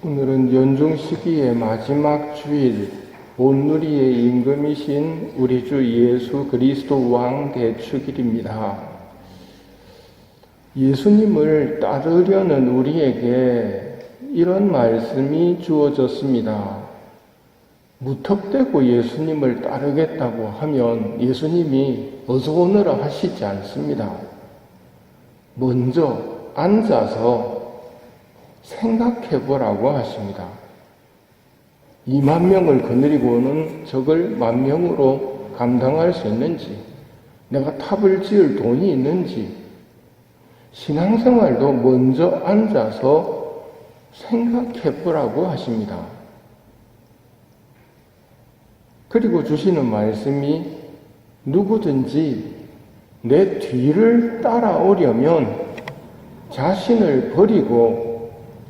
오늘은 연중 시기의 마지막 주일, 온누리의 임금이신 우리 주 예수 그리스도 왕 대축일입니다. 예수님을 따르려는 우리에게 이런 말씀이 주어졌습니다. 무턱대고 예수님을 따르겠다고 하면 예수님이 어서 오너라 하시지 않습니다. 먼저 앉아서 생각해보라고 하십니다. 2만 명을 거느리고 오는 적을 10,000명으로 감당할 수 있는지, 내가 탑을 지을 돈이 있는지, 신앙생활도 먼저 앉아서 생각해보라고 하십니다. 그리고 주시는 말씀이 누구든지 내 뒤를 따라오려면 자신을 버리고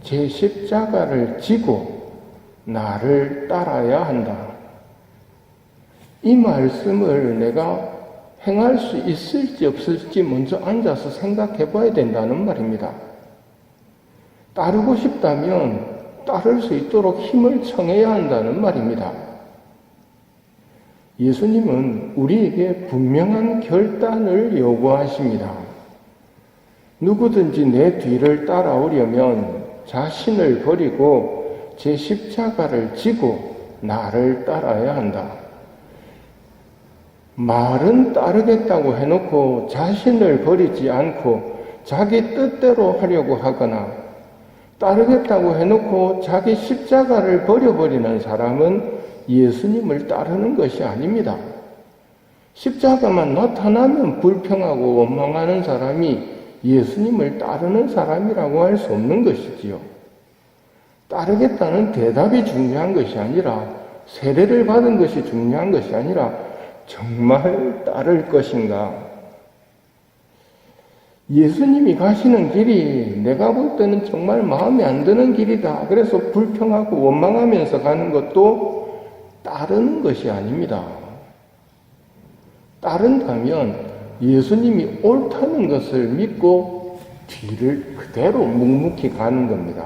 제 십자가를 지고 나를 따라야 한다. 이 말씀을 내가 행할 수 있을지 없을지 먼저 앉아서 생각해 봐야 된다는 말입니다. 따르고 싶다면 따를 수 있도록 힘을 청해야 한다는 말입니다. 예수님은 우리에게 분명한 결단을 요구하십니다. 누구든지 내 뒤를 따라오려면 자신을 버리고 제 십자가를 지고 나를 따라야 한다. 말은 따르겠다고 해놓고 자신을 버리지 않고 자기 뜻대로 하려고 하거나 따르겠다고 해놓고 자기 십자가를 버려버리는 사람은 예수님을 따르는 것이 아닙니다. 십자가만 나타나면 불평하고 원망하는 사람이 예수님을 따르는 사람이라고 할 수 없는 것이지요. 따르겠다는 대답이 중요한 것이 아니라, 세례를 받은 것이 중요한 것이 아니라 정말 따를 것인가. 예수님이 가시는 길이 내가 볼 때는 정말 마음에 안 드는 길이다. 그래서 불평하고 원망하면서 가는 것도 따르는 것이 아닙니다. 따른다면 예수님이 옳다는 것을 믿고 뒤를 그대로 묵묵히 가는 겁니다.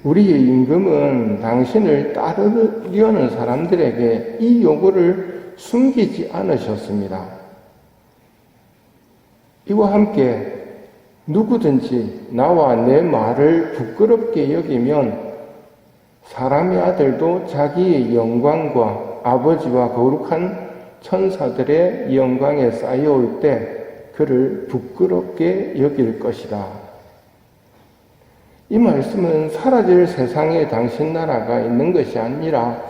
우리의 임금은 당신을 따르려는 사람들에게 이 요구를 숨기지 않으셨습니다. 이와 함께 누구든지 나와 내 말을 부끄럽게 여기면 사람의 아들도 자기의 영광과 아버지와 거룩한 천사들의 영광에 쌓여올 때 그를 부끄럽게 여길 것이다. 이 말씀은 사라질 세상에 당신 나라가 있는 것이 아니라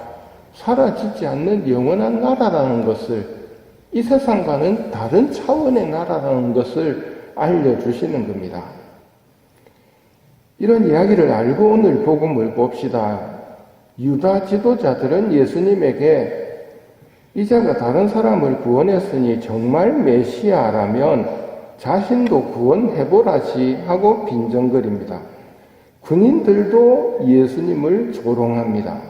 사라지지 않는 영원한 나라라는 것을, 이 세상과는 다른 차원의 나라라는 것을 알려주시는 겁니다. 이런 이야기를 알고 오늘 복음을 봅시다. 유다 지도자들은 예수님에게 이자가 다른 사람을 구원했으니 정말 메시아라면 자신도 구원해보라지 하고 빈정거립니다. 군인들도 예수님을 조롱합니다.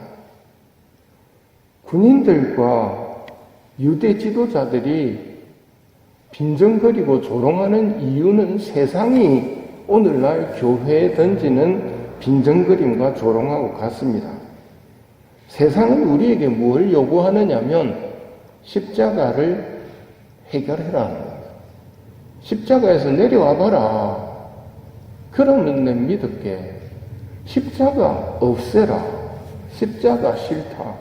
군인들과 유대 지도자들이 빈정거리고 조롱하는 이유는 세상이 오늘날 교회에 던지는 빈정거림과 조롱하고 같습니다. 세상은 우리에게 뭘 요구하느냐면 십자가를 해결해라는 거예요. 십자가에서 내려와봐라. 그러면 내 믿을게. 십자가 없애라. 십자가 싫다.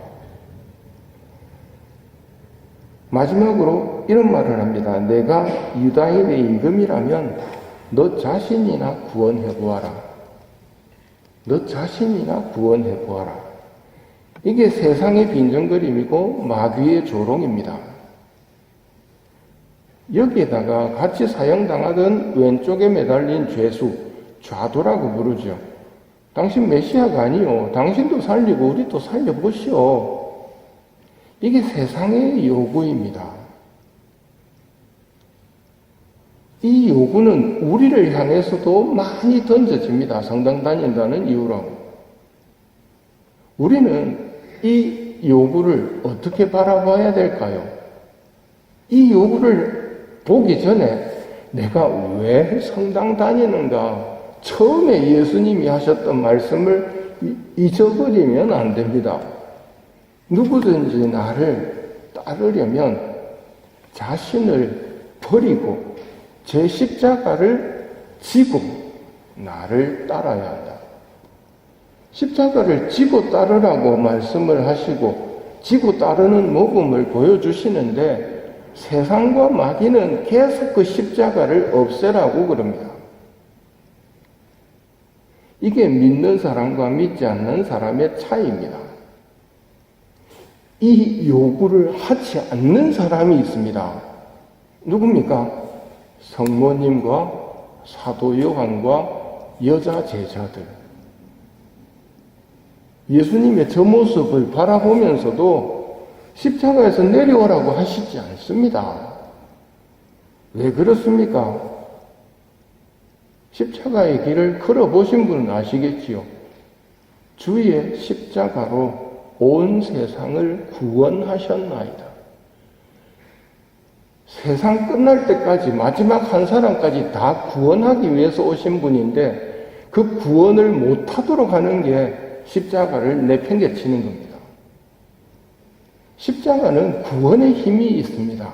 마지막으로 이런 말을 합니다. 내가 유다인의 임금이라면 너 자신이나 구원해보아라. 너 자신이나 구원해보아라. 이게 세상의 빈정거림이고 마귀의 조롱입니다. 여기에다가 같이 사형당하던 왼쪽에 매달린 죄수, 좌도라고 부르죠. 당신 메시아가 아니요. 당신도 살리고 우리도 살려보시오. 이게 세상의 요구입니다. 이 요구는 우리를 향해서도 많이 던져집니다. 성당 다닌다는 이유로. 우리는 이 요구를 어떻게 바라봐야 될까요? 이 요구를 보기 전에 내가 왜 성당 다니는가 처음에 예수님이 하셨던 말씀을 잊어버리면 안 됩니다. 누구든지 나를 따르려면 자신을 버리고 제 십자가를 지고 나를 따라야 한다. 십자가를 지고 따르라고 말씀을 하시고 지고 따르는 모범을 보여주시는데 세상과 마귀는 계속 그 십자가를 없애라고 그럽니다. 이게 믿는 사람과 믿지 않는 사람의 차이입니다. 이 요구를 하지 않는 사람이 있습니다. 누굽니까? 성모님과 사도 요한과 여자 제자들. 예수님의 저 모습을 바라보면서도 십자가에서 내려오라고 하시지 않습니다. 왜 그렇습니까? 십자가의 길을 걸어보신 분은 아시겠지요. 주의 십자가로 온 세상을 구원하셨나이다. 세상 끝날 때까지 마지막 한 사람까지 다 구원하기 위해서 오신 분인데 그 구원을 못하도록 하는 게 십자가를 내팽개치는 겁니다. 십자가는 구원의 힘이 있습니다.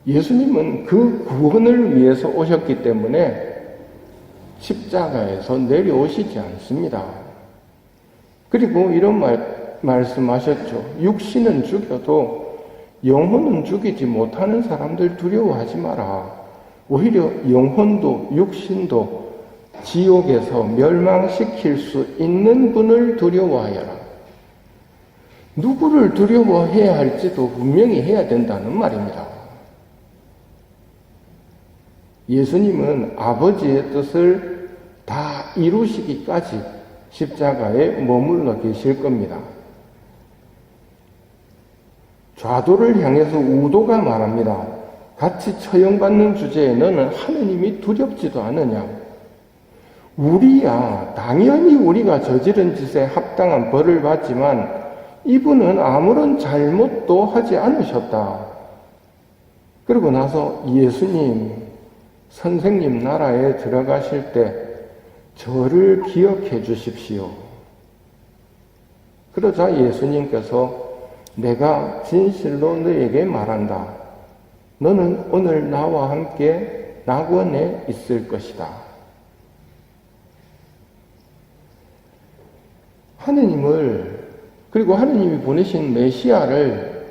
예수님은 그 구원을 위해서 오셨기 때문에 십자가에서 내려오시지 않습니다. 그리고 이런 말씀하셨죠. 육신은 죽여도 영혼은 죽이지 못하는 사람들 두려워하지 마라. 오히려 영혼도 육신도 지옥에서 멸망시킬 수 있는 분을 두려워하여라. 누구를 두려워해야 할지도 분명히 해야 된다는 말입니다. 예수님은 아버지의 뜻을 다 이루시기까지 십자가에 머물러 계실 겁니다. 좌도를 향해서 우도가 말합니다. 같이 처형받는 주제에 너는 하느님이 두렵지도 않으냐? 우리야 당연히 우리가 저지른 짓에 합당한 벌을 받지만 이분은 아무런 잘못도 하지 않으셨다. 그러고 나서 예수님, 선생님 나라에 들어가실 때 저를 기억해 주십시오. 그러자 예수님께서 내가 진실로 너에게 말한다. 너는 오늘 나와 함께 낙원에 있을 것이다. 하느님을, 그리고 하느님이 보내신 메시아를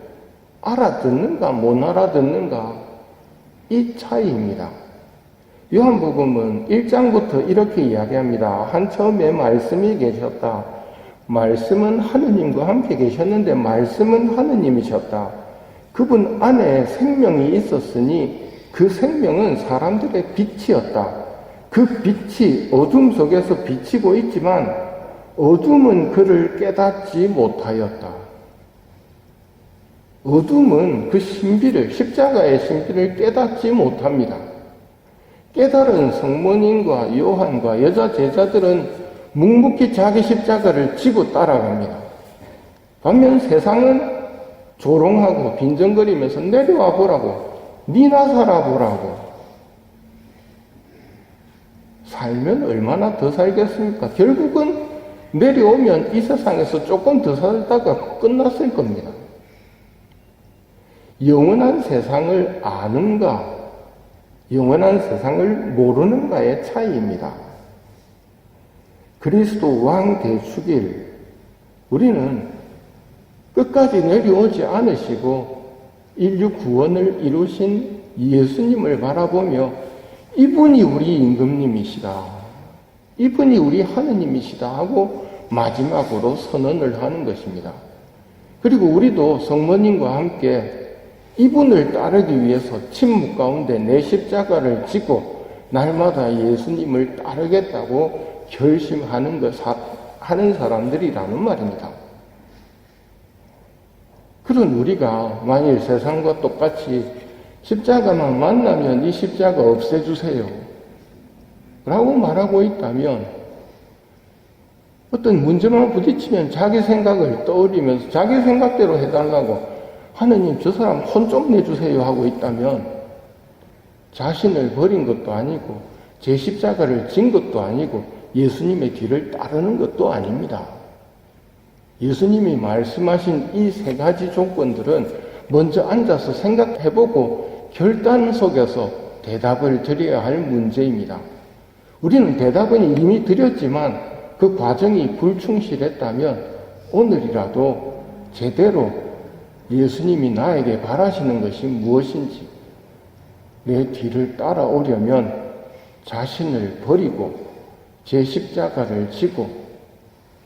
알아듣는가 못 알아듣는가 이 차이입니다. 요한복음은 1장부터 이렇게 이야기합니다. 한 처음에 말씀이 계셨다. 말씀은 하느님과 함께 계셨는데 말씀은 하느님이셨다. 그분 안에 생명이 있었으니 그 생명은 사람들의 빛이었다. 그 빛이 어둠 속에서 비치고 있지만 어둠은 그를 깨닫지 못하였다. 어둠은 그 신비를, 십자가의 신비를 깨닫지 못합니다. 깨달은 성모님과 요한과 여자 제자들은 묵묵히 자기 십자가를 지고 따라갑니다. 반면 세상은 조롱하고 빈정거리면서 내려와 보라고, 니나 살아보라고. 살면 얼마나 더 살겠습니까? 결국은 내려오면 이 세상에서 조금 더 살다가 끝났을 겁니다. 영원한 세상을 아는가, 영원한 세상을 모르는가의 차이입니다. 그리스도 왕 대축일, 우리는 끝까지 내려오지 않으시고 인류 구원을 이루신 예수님을 바라보며 이분이 우리 임금님이시다, 이분이 우리 하느님이시다 하고 마지막으로 선언을 하는 것입니다. 그리고 우리도 성모님과 함께 이분을 따르기 위해서 침묵 가운데 내 십자가를 지고 날마다 예수님을 따르겠다고 결심하는 하는 사람들이라는 말입니다. 그런 우리가 만일 세상과 똑같이 십자가만 만나면 이 십자가 없애주세요 라고 말하고 있다면, 어떤 문제만 부딪히면 자기 생각을 떠올리면서 자기 생각대로 해달라고 하느님 저 사람 혼 좀 내주세요 하고 있다면 자신을 버린 것도 아니고 제 십자가를 진 것도 아니고 예수님의 뒤를 따르는 것도 아닙니다. 예수님이 말씀하신 이 세 가지 조건들은 먼저 앉아서 생각해보고 결단 속에서 대답을 드려야 할 문제입니다. 우리는 대답은 이미 드렸지만 그 과정이 불충실했다면 오늘이라도 제대로 예수님이 나에게 바라시는 것이 무엇인지, 내 뒤를 따라오려면 자신을 버리고 제 십자가를 지고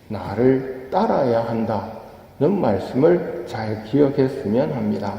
나를 따라야 한다는 말씀을 잘 기억했으면 합니다.